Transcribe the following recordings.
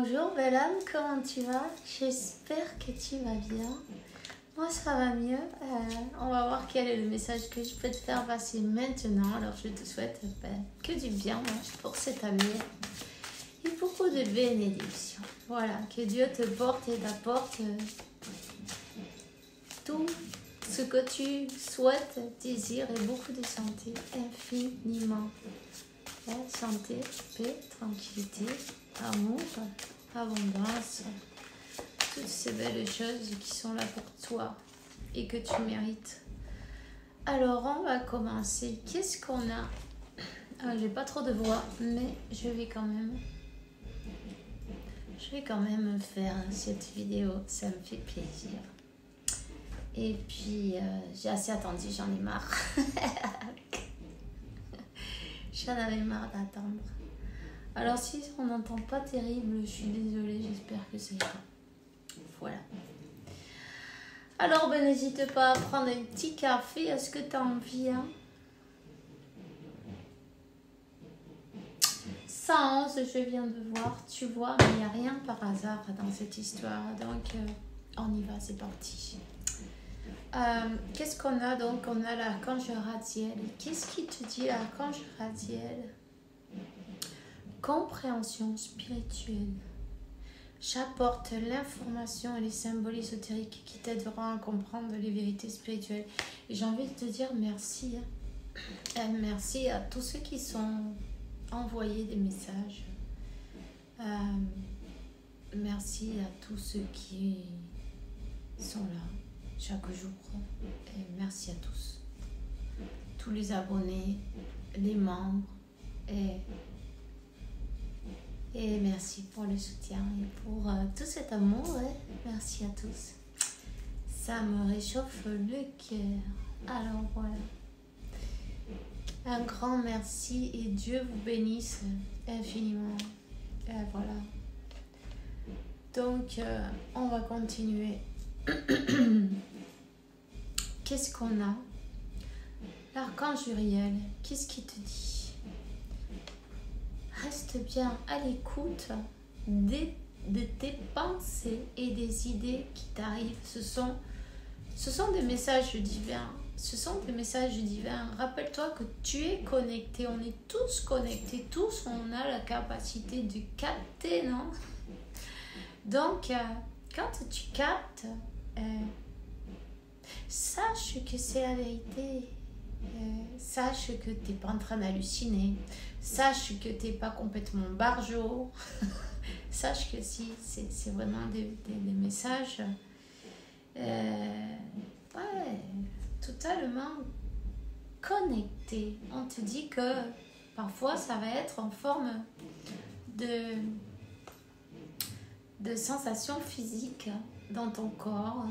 Bonjour belle âme, comment tu vas? J'espère que tu vas bien. Moi ça va mieux. On va voir quel est le message que je peux te faire passer maintenant. Alors je te souhaite que du bien pour cette année et beaucoup de bénédictions. Voilà, que Dieu te porte et t'apporte tout ce que tu souhaites, désires et beaucoup de santé infiniment. Santé, paix, tranquillité, amour, abondance, toutes ces belles choses qui sont là pour toi et que tu mérites. Alors on va commencer. Qu'est-ce qu'on a? J'ai pas trop de voix, mais je vais quand même faire cette vidéo, ça me fait plaisir. Et puis j'ai assez attendu, j'en ai marre. J'en avais marre d'attendre. Alors si on n'entend pas terrible, je suis désolée, j'espère que c'est ça. Voilà. Alors n'hésite pas à prendre un petit café, est-ce que tu as envie 111, je viens de voir, tu vois, mais il n'y a rien par hasard dans cette histoire. Donc on y va, c'est parti. Qu'est-ce qu'on a donc? On a l'archange Radiel. Qu'est-ce qui te dit l'archange Radiel? Compréhension spirituelle. J'apporte l'information et les symboles ésotériques qui t'aideront à comprendre les vérités spirituelles. Et j'ai envie de te dire merci. Merci à tous ceux qui sont envoyés des messages. Merci à tous ceux qui sont là chaque jour. Et merci à tous les abonnés, les membres et merci pour le soutien et pour tout cet amour. Merci à tous. Ça me réchauffe le cœur. Alors voilà. Un grand merci et Dieu vous bénisse infiniment. Et voilà. Donc, on va continuer. Qu'est-ce qu'on a? L'archange Uriel, qu'est-ce qu'il te dit? Reste bien à l'écoute de tes pensées et des idées qui t'arrivent. Ce sont des messages divins. Ce sont des messages divins. Rappelle-toi que tu es connecté. On est tous connectés. Tous, on a la capacité de capter, non? Donc, quand tu captes, sache que c'est la vérité. Sache que tu n'es pas en train d'halluciner. Sache que tu n'es pas complètement barjot. Sache que si, c'est vraiment des messages totalement connectés. On te dit que parfois ça va être en forme de sensations physiques dans ton corps,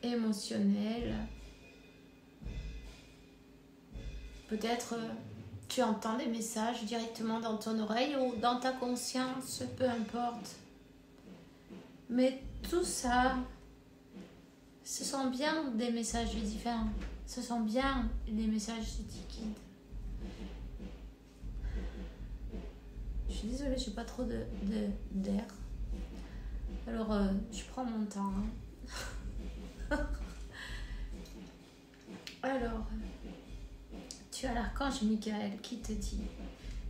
émotionnelles. Peut-être tu entends des messages directement dans ton oreille ou dans ta conscience, peu importe. Mais tout ça, ce sont bien des messages différents. Ce sont bien des messages de guide. Je suis désolée, j'ai pas trop d'air. Alors, je prends mon temps. Alors, tu as l'archange Michael qui te dit: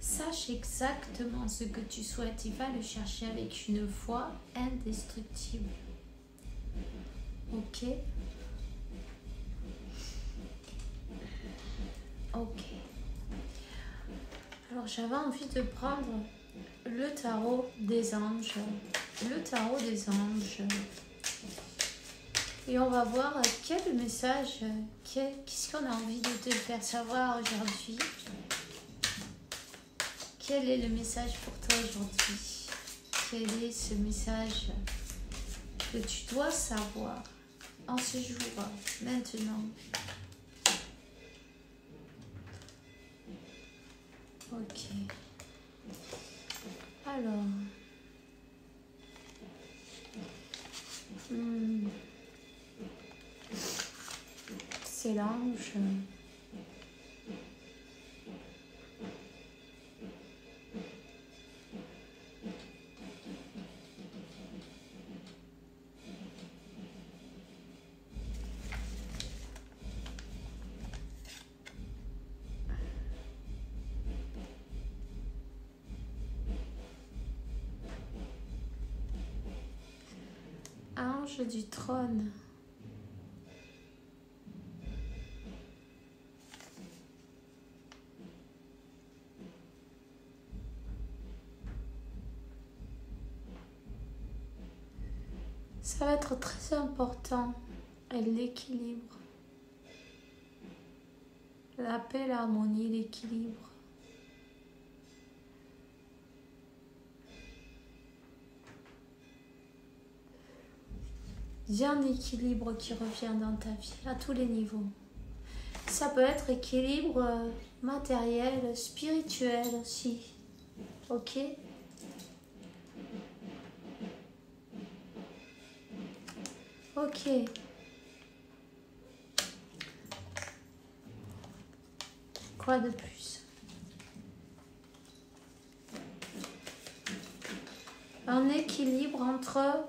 sache exactement ce que tu souhaites et va le chercher avec une foi indestructible. Ok? Ok. Alors, j'avais envie de prendre le tarot des anges. Le tarot des anges. Et on va voir quel message, qu'est-ce qu'on a envie de te faire savoir aujourd'hui. Quel est le message pour toi aujourd'hui? Quel est ce message que tu dois savoir en ce jour, maintenant? Ok. Alors. C'est l'ange. Ange du trône. Ça va être très important, l'équilibre. La paix, l'harmonie, l'équilibre. Il y a un équilibre qui revient dans ta vie, à tous les niveaux. Ça peut être équilibre matériel, spirituel aussi. Ok ? Ok. Quoi de plus? Un équilibre entre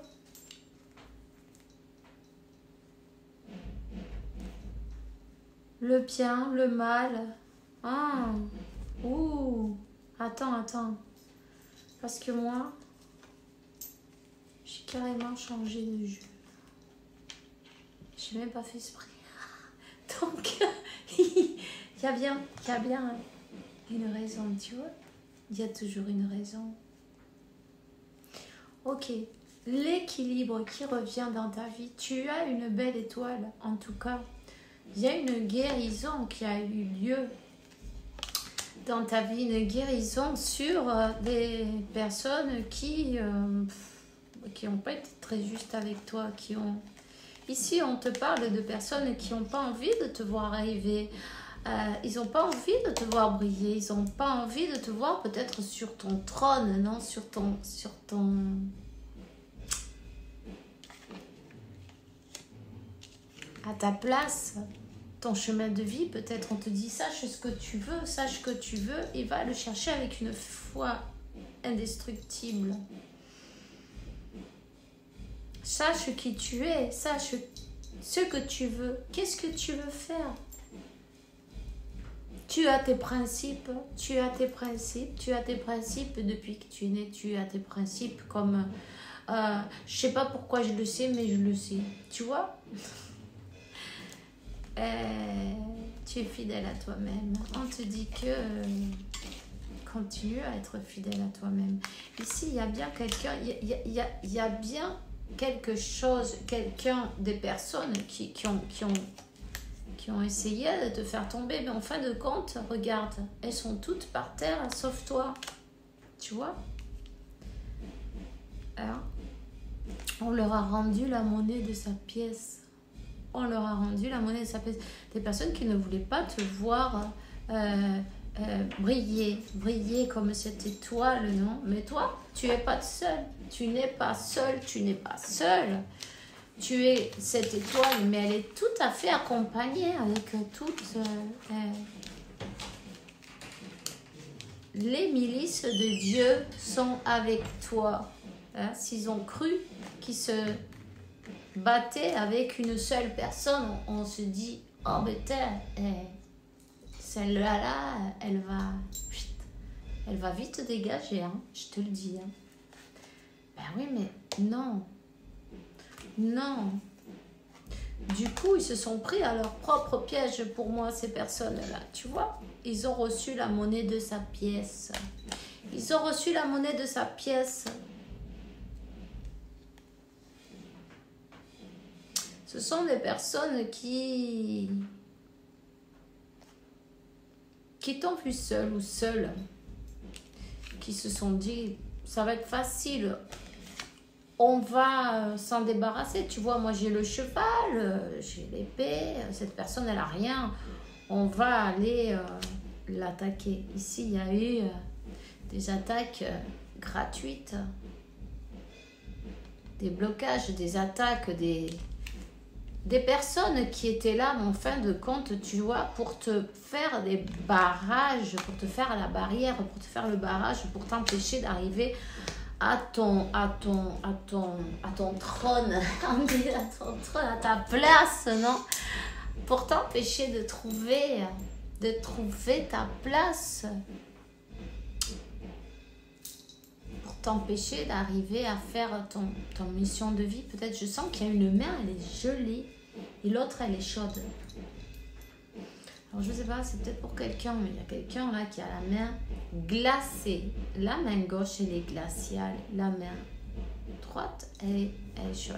le bien, le mal. Ah, ouh. Attends. Parce que moi, j'ai carrément changé de jeu. Je n'ai même pas fait exprès. Donc, il y a bien une raison, tu vois. Il y a toujours une raison. Ok, l'équilibre qui revient dans ta vie. Tu as une belle étoile, en tout cas. Il y a une guérison qui a eu lieu dans ta vie. Une guérison sur des personnes qui n'ont pas été très justes avec toi, qui ont... Ici, on te parle de personnes qui n'ont pas envie de te voir arriver. Ils n'ont pas envie de te voir briller. Ils n'ont pas envie de te voir peut-être sur ton trône, non, sur ton à ta place, ton chemin de vie. Peut-être on te dit sache ce que tu veux, sache que tu veux, et va le chercher avec une foi indestructible. Sache qui tu es, sache ce que tu veux. Qu'est-ce que tu veux faire? Tu as tes principes, depuis que tu es né, tu as tes principes comme... je sais pas pourquoi je le sais, mais je le sais. Tu vois? Tu es fidèle à toi-même. On te dit que... continue à être fidèle à toi-même. Ici, il y a bien quelqu'un... Il y a bien quelque chose, des personnes qui ont essayé de te faire tomber, mais en fin de compte, regarde, elles sont toutes par terre, sauf toi. Tu vois? Alors, on leur a rendu la monnaie de sa pièce. On leur a rendu la monnaie de sa pièce. Des personnes qui ne voulaient pas te voir briller comme cette étoile, non? Mais toi, tu n'es pas seul. Tu n'es pas seul. Tu es cette étoile, mais elle est tout à fait accompagnée avec toutes les milices de Dieu sont avec toi. Hein? S'ils ont cru qu'ils se battaient avec une seule personne, on se dit, oh mais celle-là, elle va vite dégager, hein, je te le dis. Hein. Ben oui, mais non. Du coup, ils se sont pris à leur propre piège pour moi, ces personnes-là. Tu vois, ils ont reçu la monnaie de sa pièce. Ce sont des personnes qui t'ont vu seul ou seule, qui se sont dit, ça va être facile. On va s'en débarrasser. Tu vois, moi j'ai le cheval, j'ai l'épée. Cette personne, elle n'a rien. On va aller l'attaquer. Ici, il y a eu des attaques gratuites. Des blocages, des attaques, des personnes qui étaient là, mais en fin de compte, tu vois, pour te faire des barrages, pour te faire la barrière, pour te faire le barrage, pour t'empêcher d'arriver à ton trône, à ta place, non? Pour t'empêcher de trouver ta place. Pour t'empêcher d'arriver à faire ton mission de vie. Peut-être, je sens qu'il y a une main, elle est gelée, et l'autre, elle est chaude. Alors, je ne sais pas, c'est peut-être pour quelqu'un, mais il y a quelqu'un là qui a la main glacée. La main gauche, elle est glaciale. La main droite, elle est chaude.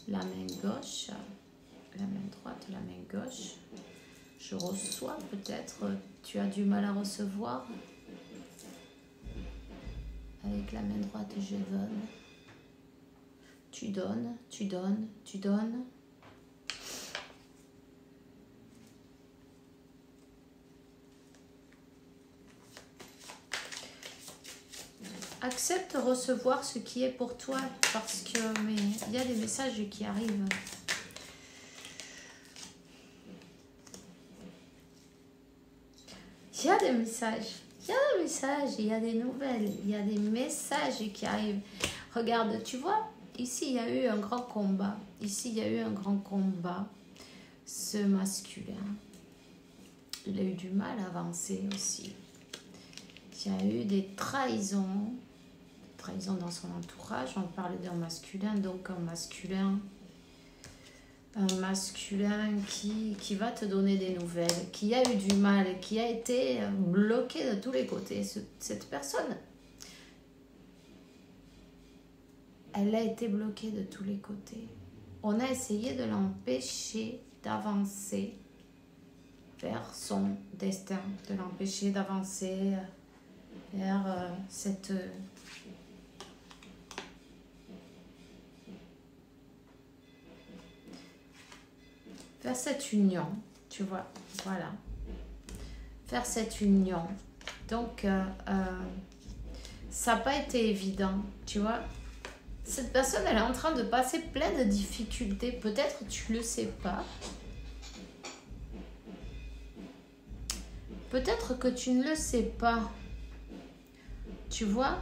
La main gauche, la main droite, la main gauche. Je reçois peut-être, tu as du mal à recevoir. Avec la main droite, je donne. Tu donnes, tu donnes, tu donnes. Accepte de recevoir ce qui est pour toi parce que il y a des messages qui arrivent. Il y a des messages, il y a des nouvelles, il y a des messages qui arrivent. Regarde, tu vois, ici il y a eu un grand combat. Ici il y a eu un grand combat. Ce masculin, il a eu du mal à avancer aussi. Il y a eu des trahisons dans son entourage. On parle d'un masculin, donc un masculin qui va te donner des nouvelles, qui a eu du mal, qui a été bloqué de tous les côtés. Cette personne, elle a été bloquée de tous les côtés. On a essayé de l'empêcher d'avancer vers son destin, de l'empêcher d'avancer vers cette union, tu vois, voilà, vers cette union. Donc, ça n'a pas été évident, tu vois. Cette personne, elle est en train de passer plein de difficultés. Peut-être tu ne le sais pas. Peut-être que tu ne le sais pas. Tu vois ?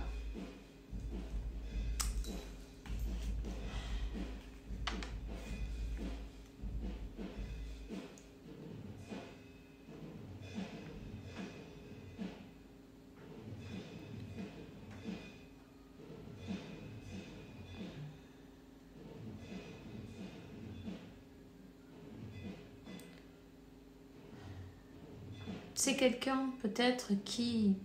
C'est quelqu'un peut-être qui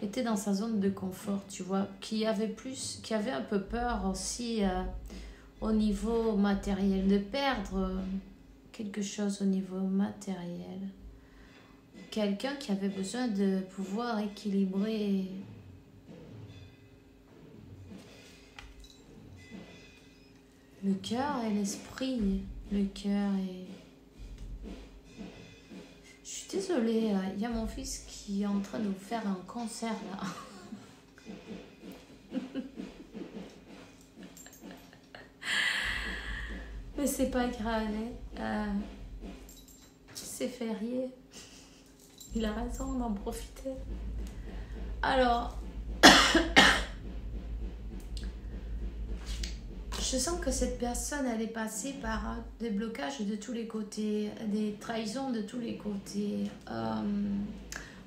était dans sa zone de confort, tu vois, qui avait un peu peur aussi au niveau matériel, de perdre quelque chose au niveau matériel. Quelqu'un qui avait besoin de pouvoir équilibrer le cœur et l'esprit. Le cœur et... Je suis désolée, il y a mon fils qui est en train de vous faire un concert là. Mais c'est pas grave, c'est férié. Il a raison d'en profiter. Alors, je sens que cette personne, elle est passée par des blocages de tous les côtés, des trahisons de tous les côtés.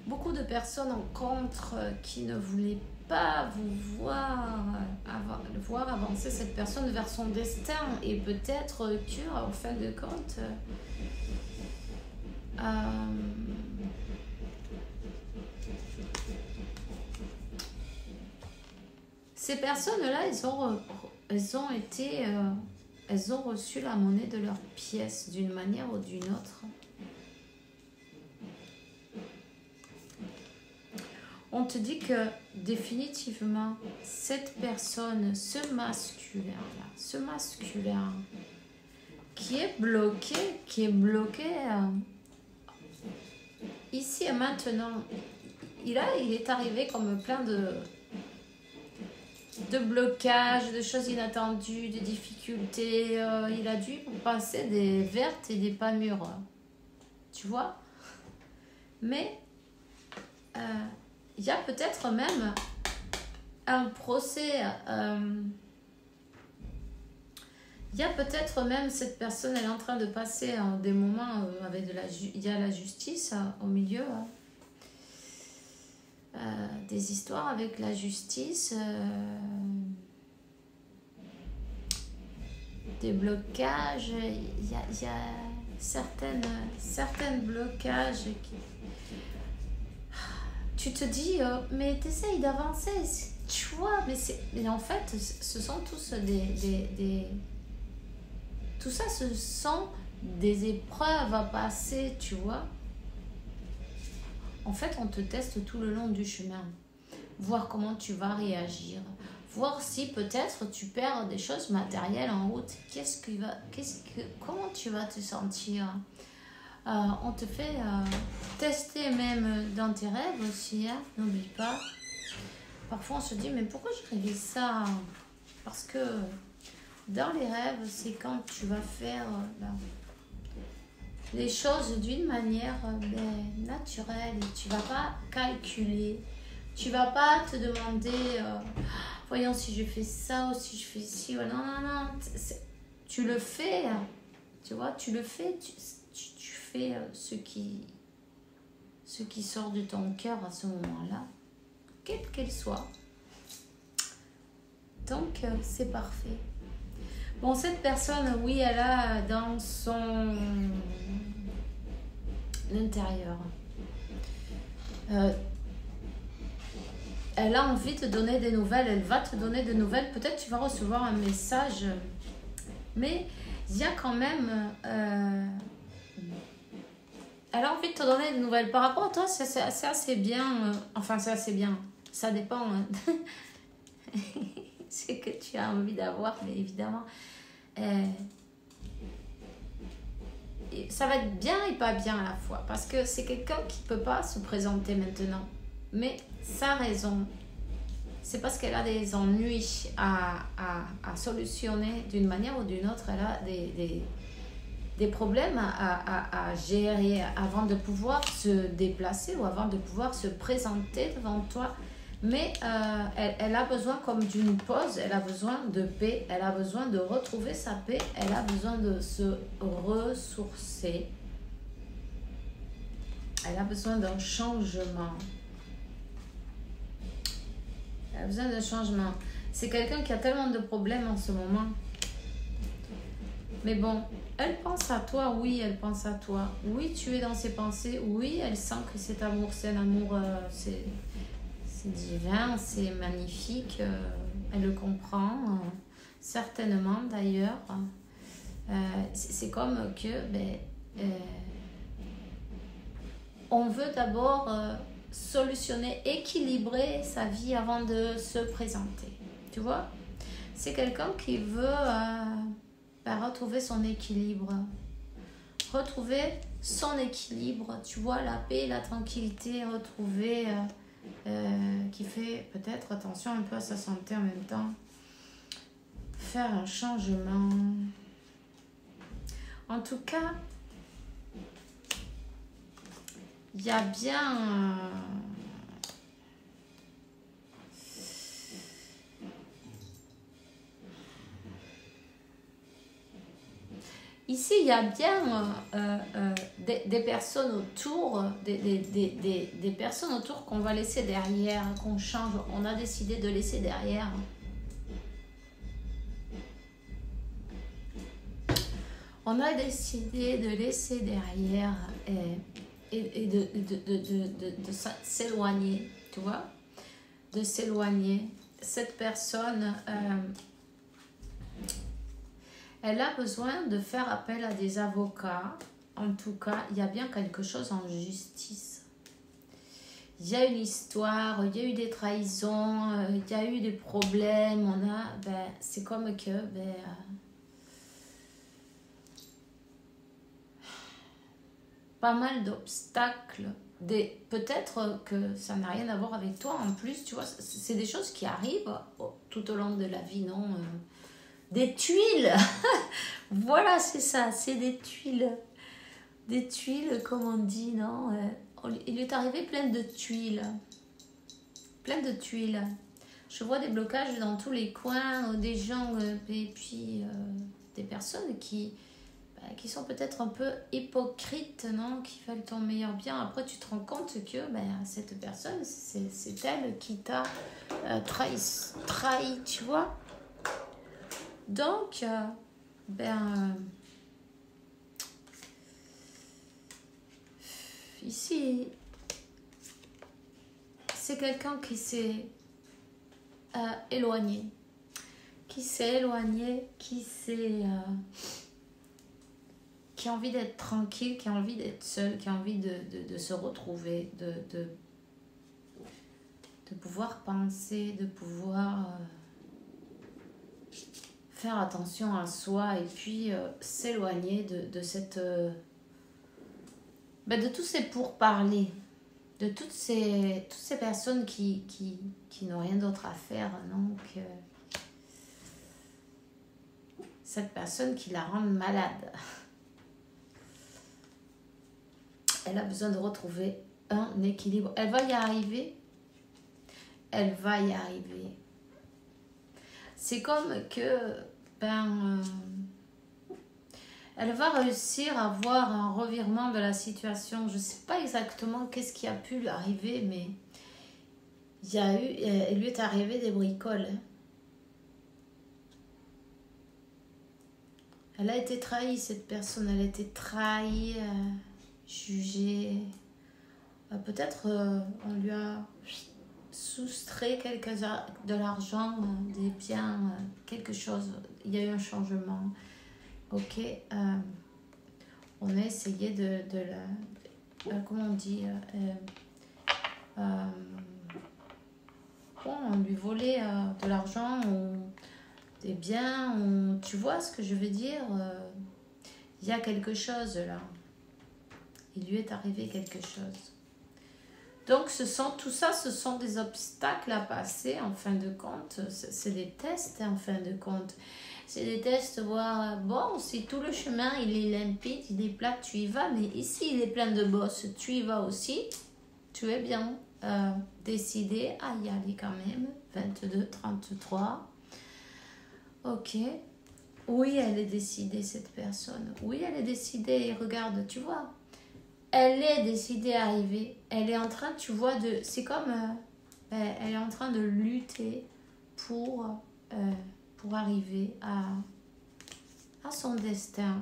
Beaucoup de personnes en contre qui ne voulaient pas vous voir avancer cette personne vers son destin. Et peut-être que, en fin de compte, ces personnes-là, elles ont reçu la monnaie de leur pièce d'une manière ou d'une autre. On te dit que définitivement, cette personne, ce masculin qui est bloqué ici et maintenant, il est arrivé comme plein de blocages, de choses inattendues, de difficultés. Il a dû passer des vertes et des pas mûres. Tu vois ? Mais il y a peut-être même un procès. Il y a peut-être même cette personne, elle est en train de passer des moments avec il y a la justice au milieu. Des histoires avec la justice, des blocages. Il y a certains blocages qui... Tu te dis, mais t'essayes d'avancer, tu vois, mais en fait, ce sont tous tout ça, ce sont des épreuves à passer, tu vois. En fait, on te teste tout le long du chemin. Voir comment tu vas réagir. Voir si peut-être tu perds des choses matérielles en route. Comment tu vas te sentir? On te fait tester même dans tes rêves aussi, hein? N'oublie pas. Parfois on se dit, mais pourquoi je rêvais ça? Parce que dans les rêves, c'est quand tu vas faire les choses d'une manière naturelle. Tu ne vas pas calculer. Tu ne vas pas te demander, voyons si je fais ça ou si je fais ci. Non, non, non. Tu le fais, tu vois, tu le fais. Tu fais ce qui sort de ton cœur à ce moment-là, quelle qu'elle soit. Donc, c'est parfait. Bon, cette personne, oui, elle a dans son intérieur, elle a envie de te donner des nouvelles, elle va te donner des nouvelles. Peut-être tu vas recevoir un message, mais il y a quand même... elle a envie de te donner des nouvelles. Par rapport à toi, c'est assez bien. Enfin, c'est assez bien. Ça dépend ce que tu as envie d'avoir, mais évidemment. Ça va être bien et pas bien à la fois. Parce que c'est quelqu'un qui ne peut pas se présenter maintenant. Mais sa raison, c'est parce qu'elle a des ennuis à solutionner d'une manière ou d'une autre. Elle a des problèmes à gérer avant de pouvoir se déplacer ou avant de pouvoir se présenter devant toi. Mais elle a besoin comme d'une pause, elle a besoin de paix, elle a besoin de retrouver sa paix, elle a besoin de se ressourcer. Elle a besoin d'un changement. Elle a besoin d'un changement. C'est quelqu'un qui a tellement de problèmes en ce moment. Mais bon, elle pense à toi, oui, elle pense à toi. Oui, tu es dans ses pensées, oui, elle sent que cet amour, c'est un amour, c'est divin, c'est magnifique, elle le comprend, certainement d'ailleurs. C'est comme que on veut d'abord solutionner, équilibrer sa vie avant de se présenter. Tu vois, c'est quelqu'un qui veut retrouver son équilibre. Retrouver son équilibre, tu vois, la paix, la tranquillité, retrouver... qui fait peut-être attention un peu à sa santé en même temps, faire un changement. En tout cas, il y a bien ici, il y a bien des personnes autour, des personnes autour qu'on va laisser derrière, qu'on change. On a décidé de laisser derrière. On a décidé de laisser derrière et de s'éloigner, tu vois, de s'éloigner. Cette personne... elle a besoin de faire appel à des avocats. En tout cas, il y a bien quelque chose en justice. Il y a une histoire, il y a eu des trahisons, il y a eu des problèmes. C'est comme que... pas mal d'obstacles. Peut-être que ça n'a rien à voir avec toi en plus. Tu vois, c'est des choses qui arrivent tout au long de la vie, non des tuiles. Voilà, c'est ça, c'est des tuiles. Des tuiles, comme on dit, non il lui est arrivé plein de tuiles. Plein de tuiles. Je vois des blocages dans tous les coins, des gens, et puis... des personnes qui sont peut-être un peu hypocrites, non? Qui veulent ton meilleur bien. Après, tu te rends compte que cette personne, c'est elle qui t'a trahi, tu vois? Donc, ici, c'est quelqu'un qui s'est éloigné. Qui a envie d'être tranquille, qui a envie d'être seul, qui a envie de se retrouver, de pouvoir penser, de pouvoir faire attention à soi et puis s'éloigner de cette... de tous ces pourparlers, de toutes ces personnes qui n'ont rien d'autre à faire, non, que cette personne qui la rend malade. Elle a besoin de retrouver un équilibre. Elle va y arriver. Elle va y arriver. C'est comme que, elle va réussir à avoir un revirement de la situation. Je ne sais pas exactement qu'est-ce qui a pu lui arriver, mais il lui est arrivé des bricoles. Elle a été trahie, cette personne. Elle a été trahie, jugée. Peut-être on lui a soustrait de l'argent, des biens, quelque chose. Il y a eu un changement. Ok. On a essayé de la... comment on dit on lui volait de l'argent ou des biens. Tu vois ce que je veux dire? Il y a quelque chose là. Il lui est arrivé quelque chose. Donc, tout ça, ce sont des obstacles à passer en fin de compte. C'est des tests en fin de compte. C'est des tests, voir, bon, si tout le chemin, il est limpide, il est plat, tu y vas. Mais ici, il est plein de bosses, tu y vas aussi. Tu es bien décidé à y aller quand même. 22, 33. Ok. Oui, elle est décidée, cette personne. Oui, elle est décidée. Et regarde, tu vois. Elle est décidée à arriver. Elle est en train, tu vois, c'est comme... elle est en train de lutter pour arriver à son destin.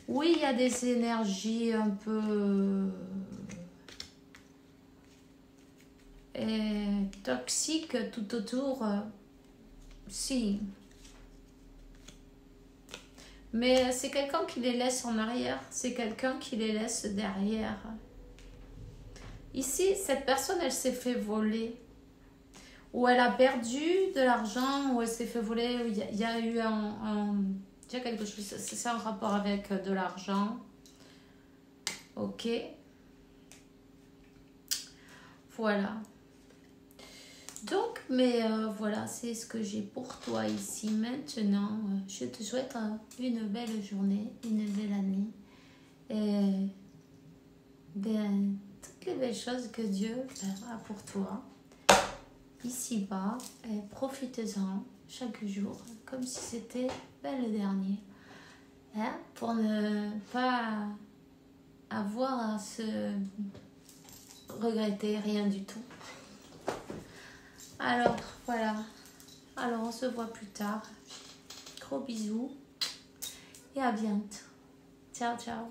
Oui, il y a des énergies un peu... toxiques tout autour. Si. Mais c'est quelqu'un qui les laisse en arrière. C'est quelqu'un qui les laisse derrière. Ici, cette personne, elle s'est fait voler. Ou elle a perdu de l'argent, ou elle s'est fait voler. Il y a eu il y a quelque chose. C'est un rapport avec de l'argent. Ok. Voilà. Donc, mais voilà, c'est ce que j'ai pour toi ici maintenant. Je te souhaite une belle journée, une belle année. Et toutes les belles choses que Dieu a pour toi. Ici-bas, profite-en chaque jour, comme si c'était le dernier. Hein? Pour ne pas avoir à se regretter rien du tout. Alors, voilà. Alors, on se voit plus tard. Gros bisous. Et à bientôt. Ciao, ciao.